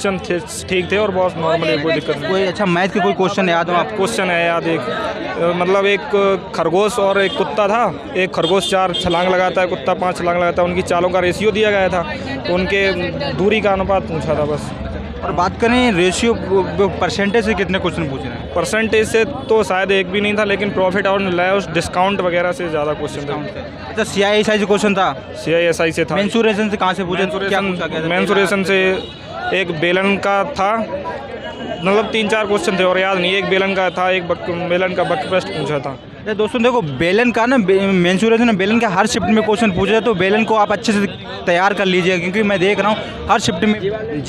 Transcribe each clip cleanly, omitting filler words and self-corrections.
Question ठीक थे और बहुत नॉर्मल, कोई दिक्कत नहीं। कोई अच्छा मैथ के कोई क्वेश्चन याद हो आपको? क्वेश्चन है याद एक, मतलब एक खरगोश और एक कुत्ता था। एक खरगोश 4 छलांग लगाता है, कुत्ता 5 छलांग लगाता है। उनकी चालों का रेशियो दिया गया था, तो उनके दूरी का अनुपात पूछा था बस। और बात करें रेशियो परसेंटेज से कितने क्वेश्चन पूछ रहे हैं? परसेंटेज से तो शायद एक भी नहीं था, लेकिन प्रॉफिट और लॉस डिस्काउंट वगैरह से ज़्यादा क्वेश्चन थे। अच्छा CISI से क्वेश्चन था? CISI से था। मेंसुरेशन से कहाँ से पूछा? क्या पूछा गया था? मेंसुरेशन से एक बेलन का था, मतलब 3-4 क्वेश्चन थे और याद नहीं। एक बेलन का था, एक बेलन का बकप्रस्ट पूछा था। दोस्तों देखो, बेलन का ना मेंसुरेशन है, बेलन का हर शिफ्ट में क्वेश्चन पूछे, तो बेलन को आप अच्छे से तैयार कर लीजिएगा, क्योंकि मैं देख रहा हूँ हर शिफ्ट में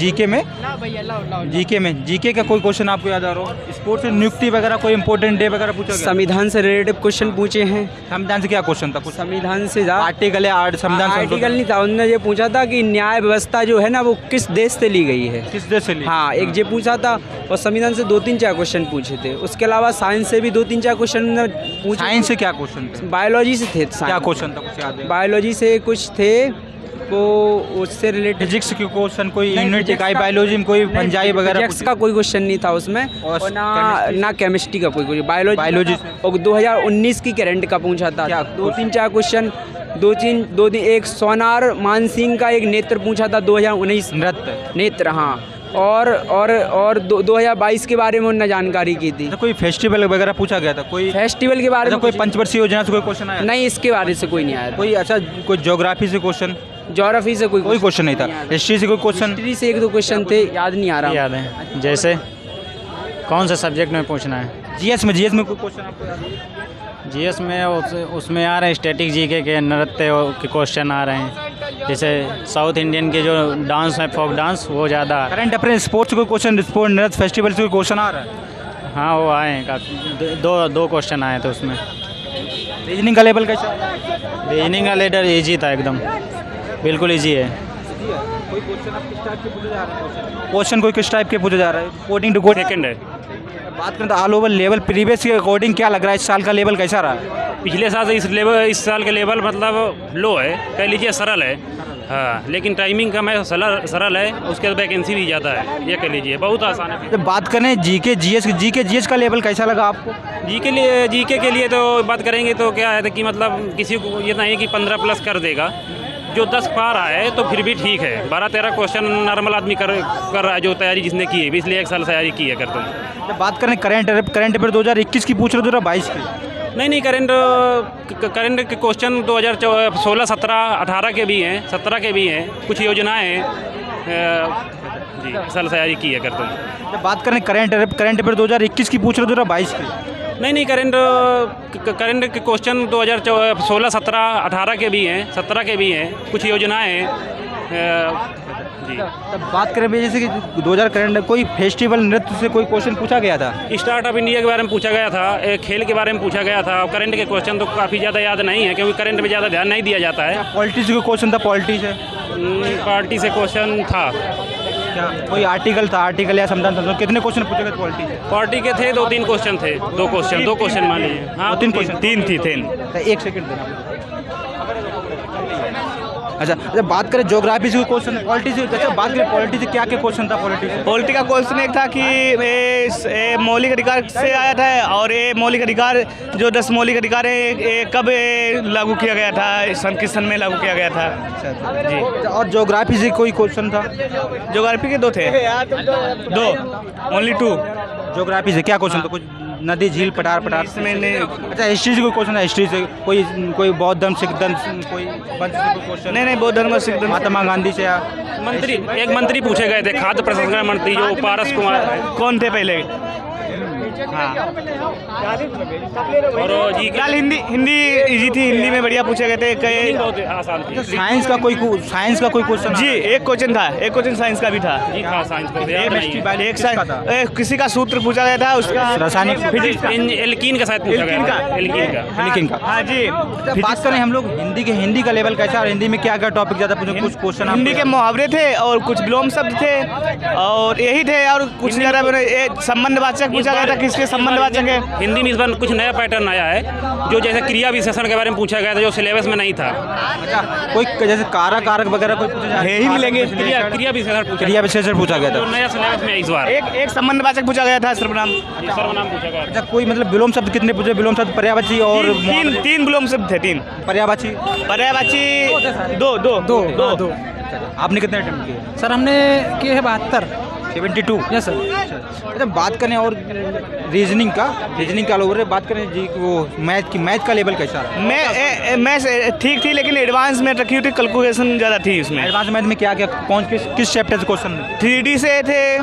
जीके का कोई क्वेश्चन आपको याद आ रहा हो? स्पोर्ट्स से नियुक्ति वगैरह कोई इंपॉर्टेंट डे वगैरह पूछा गया? संविधान से रिलेटेड क्वेश्चन पूछे हैं। संविधान से क्या क्वेश्चन था? कुछ संविधान से आर्टिकल या संविधान आर्टिकल नहीं था, उन्होंने ये पूछा था कि न्याय व्यवस्था जो है ना वो किस देश से ली गई है। किस देश से ली? हाँ, एक ये पूछा था। और संविधान से 2-3-4 क्वेश्चन पूछे थे। उसके अलावा साइंस से भी 2-3-4 क्वेश्चन पूछे। साइंस से क्या क्वेश्चन थे? बायोलॉजी से थे। क्या क्वेश्चन था, कुछ याद है? बायोलॉजी से कुछ थे, वो उससे रिलेटेड। फिजिक्स के क्वेश्चन, कोई यूनिट इकाई बायोलॉजी में कोई पंजाई वगैरह? फिजिक्स का कोई क्वेश्चन नहीं था उसमें, और ना केमिस्ट्री का कोई बायोलॉजी। और 2019 की करंट का पूछा था। 2-3-4 क्वेश्चन, 2-3 एक सोनार मानसिंह का एक नेत्र पूछा था 2019। नेत्र, हाँ। और 2022 के बारे में उन्होंने जानकारी की थी। तो कोई फेस्टिवल वगैरह पूछा गया था? कोई फेस्टिवल के बारे में कोई पंचवर्षीय योजना से कोई क्वेश्चन आया? नहीं, इसके बारे से कोई नहीं आया। कोई अच्छा कोई ज्योग्राफी से क्वेश्चन? ज्योग्राफी से कोई क्वेश्चन नहीं था। हिस्ट्री से कोई क्वेश्चन? हिस्ट्री से 1-2 क्वेश्चन थे, याद नहीं आ रहा। याद है, जैसे कौन सा सब्जेक्ट में पूछना है? जीएस में कोई क्वेश्चन आपको याद है? जीएस में उसमें आ रहे हैं स्टैटिक जीके के नृत्य के क्वेश्चन आ रहे हैं। जैसे साउथ इंडियन के जो डांस है, फोक डांस, वो ज़्यादा। करंट अपने स्पोर्ट्स कोई क्वेश्चन, स्पोर्ट नृत्य फेस्टिवल से कोई क्वेश्चन आ रहा है? हाँ, वो आए हैं काफ़ी, दो क्वेश्चन आए थे उसमें। रीजनिंग का लेवल कैसा? रीजनिंग का लेटर ईजी था एकदम, बिल्कुल ईजी है। कोई क्वेश्चन आप किस टाइप के पूछे जा रहे हैं? क्वेश्चन कोई किस टाइप के पूछे जा रहा है? कोडिंग टू कोड सेकंड है। बात करें तो ऑल ओवर लेवल प्रीवियस के अकॉर्डिंग क्या लग रहा है इस साल का लेवल कैसा रहा? पिछले साल से इस साल का लेवल मतलब लो है, कह लीजिए सरल है। हाँ, लेकिन टाइमिंग का मैं सरल है, उसके बाद वैकेंसी भी ज़्यादा है, ये कह लीजिए बहुत आसान है। जब बात करें जीके जीएस का लेवल कैसा लगा आपको? जीके के लिए तो बात करेंगे तो क्या है कि मतलब किसी को ये नहीं कि 15+ कर देगा। जो 10 पा रहा है तो फिर भी ठीक है। 12-13 क्वेश्चन नॉर्मल आदमी कर रहा है, जो तैयारी जिसने की है, इसलिए 1 साल तैयारी की है करते हैं। जब बात करें करंट अफेयर 2021 की पूछ रहे 2022 की? नहीं, करंट के क्वेश्चन 2016, 17, 18 के भी हैं, 17 के भी हैं, कुछ योजनाएं हैं जी, साल तैयारी की है करते हैं। जब बात करें करंट अफेयर 2021 की पूछ रहे 2022 की? नहीं, करंट के क्वेश्चन 2016, 17, 18 के भी हैं, 17 के भी हैं, कुछ योजनाएं हैं जी। तब बात करें जैसे कि 2000 करंट कोई फेस्टिवल नृत्य से कोई क्वेश्चन पूछा गया था? स्टार्टअप इंडिया के बारे में पूछा गया था, खेल के बारे में पूछा गया था। करंट के क्वेश्चन तो काफ़ी ज़्यादा याद नहीं है, क्योंकि करंट में ज़्यादा ध्यान नहीं दिया जाता है। पॉलिटिक्स का क्वेश्शन था? पार्टी से क्वेश्चन था क्या? कोई आर्टिकल था? आर्टिकल या संविधान? कितने क्वेश्चन पूछे गए पार्टी के थे? 2-3 क्वेश्चन थे। 2 क्वेश्चन मान लीजिए। हाँ, 3 क्वेश्चन? 3 थी। 1 सेकंड देना। अच्छा, बात करें ज्योग्राफी से क्वेश्चन, पॉलिटी से बात करें पॉलिटी से क्या क्वेश्चन था? पॉलिटी का क्वेश्चन एक था कि मौलिक अधिकार से आया था, और ये मौलिक अधिकार जो 10 मौलिक अधिकार है ये कब लागू किया गया था, किस सन में लागू किया गया था? अच्छा जी। और ज्योग्राफी से कोई क्वेश्चन था? ज्योग्राफी के 2 थे। 2 ओनली 2। ज्योग्राफी से क्या क्वेश्चन था? कुछ नदी, झील, पठार में नहीं। अच्छा, हिस्ट्री से कोई क्वेश्चन है? हिस्ट्री से कोई बौद्ध धर्म, सिख धर्म, कोई क्वेश्चन? नहीं, बौद्ध धर्म, सिख धर्म। महात्मा गांधी से या एक मंत्री पूछे गए थे, खाद्य प्रसंस्करण मंत्री, जो पारस कुमार। कौन थे पहले? हाँ, और जी फिलहाल हिंदी इजी थी, हिंदी में बढ़िया पूछे गए थे। कई बहुत आसान थी। साइंस का कोई क्वेश्चन? जी, एक क्वेश्चन था, एक क्वेश्चन साइंस का भी था। जी हाँ, साइंस का किसी का सूत्र पूछा गया था, उसका रासायनिक एल्कीन का शायद पूछा गया था। एल्कीन का। हाँ जी। बात करें हम लोग हिंदी का लेवल कैसा है? हिंदी में क्या टॉपिक ज़्यादा पूछे? कुछ क्वेश्चन हिंदी के मुहावरे थे और कुछ विलोम शब्द थे, और यही थे, और कुछ ज़्यादा संबंधवाचक पूछा गया था किसके संबंधवाचक है? हिंदी में इस बार कुछ नया पैटर्न आया है, जो जैसे क्रिया विशेषण के बारे में पूछा गया था, जो सिलेबस में नहीं था। कोई जैसे कारक कारक वगैरह कोई पूछा है ही मिलेंगे। क्रिया विशेषण क्रिया विशेषण पूछा गया जो था। नया सिलेबस में है इस बार। एक संबंधवाचक पूछा गया था, सर्वनाम। सर्वनाम पूछा गया था। अच्छा, कोई मतलब विलोम शब्द कितने पूछे? विलोम शब्द पर्यायवाची और तीन विलोम शब्द थे, 3 पर्यायवाची। पर्यायवाची दो। आपने कितने अटेम्प्ट किए? सर हमने किए हैं 72। 72। Yes sir. अच्छा, बात करें और रीजनिंग का लोग बात करें जी, वो मैथ का लेवल कैसा रहा? मैं ठीक थी, लेकिन एडवांस में रखी हुई थी, कैलकुलेशन ज़्यादा थी उसमें। एडवांस मैथ में क्या किस चैप्टर से क्वेश्चन? 3D से थे,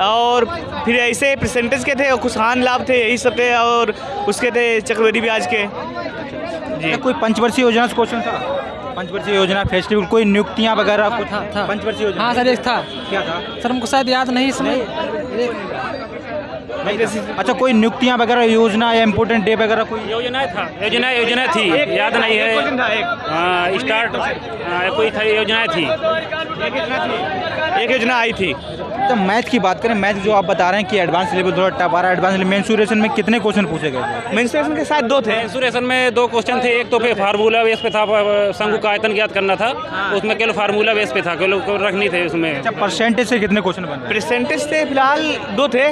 और फिर ऐसे परसेंटेज के थे, और कुशान लाभ थे, यही सब थे, और उसके थे चक्रवृद्धि ब्याज के। जी। कोई पंचवर्षीय योजना से क्वेश्चन था? पंचवर्षीय योजना, फेस्टिवल, कोई नियुक्तियां वगैरह कुछ? था। पंचवर्षीय योजना। हाँ सर, एक था। क्या था सर हमको शायद याद नहीं इसमें। अच्छा, कोई नियुक्तियां वगैरह योजना या इम्पोर्टेंट डे वगैरह कोई? योजना थी, याद नहीं है। हाँ, स्टार्ट कोई था, योजनाएं थी, एक योजना आई थी। तो मैथ की बात करें, मैथ जो आप बता रहे हैं कि एडवांस लेवल थोड़ा टफ आ रहा है, एडवांस मेंसुरेशन में कितने क्वेश्चन पूछे गए थे? मेंसुरेशन के साथ 2 थे। मेंसुरेशन में 2 क्वेश्चन थे। एक तो पे फार्मूला बेस पे था, शंकु का आयतन ज्ञात करना था, उसमें केवल फार्मूला बेस पे था, केवल रखनी थे उसमें। अच्छा, परसेंटेज से कितने क्वेश्चन बन रहे हैं? परसेंटेज से फिलहाल 2 थे।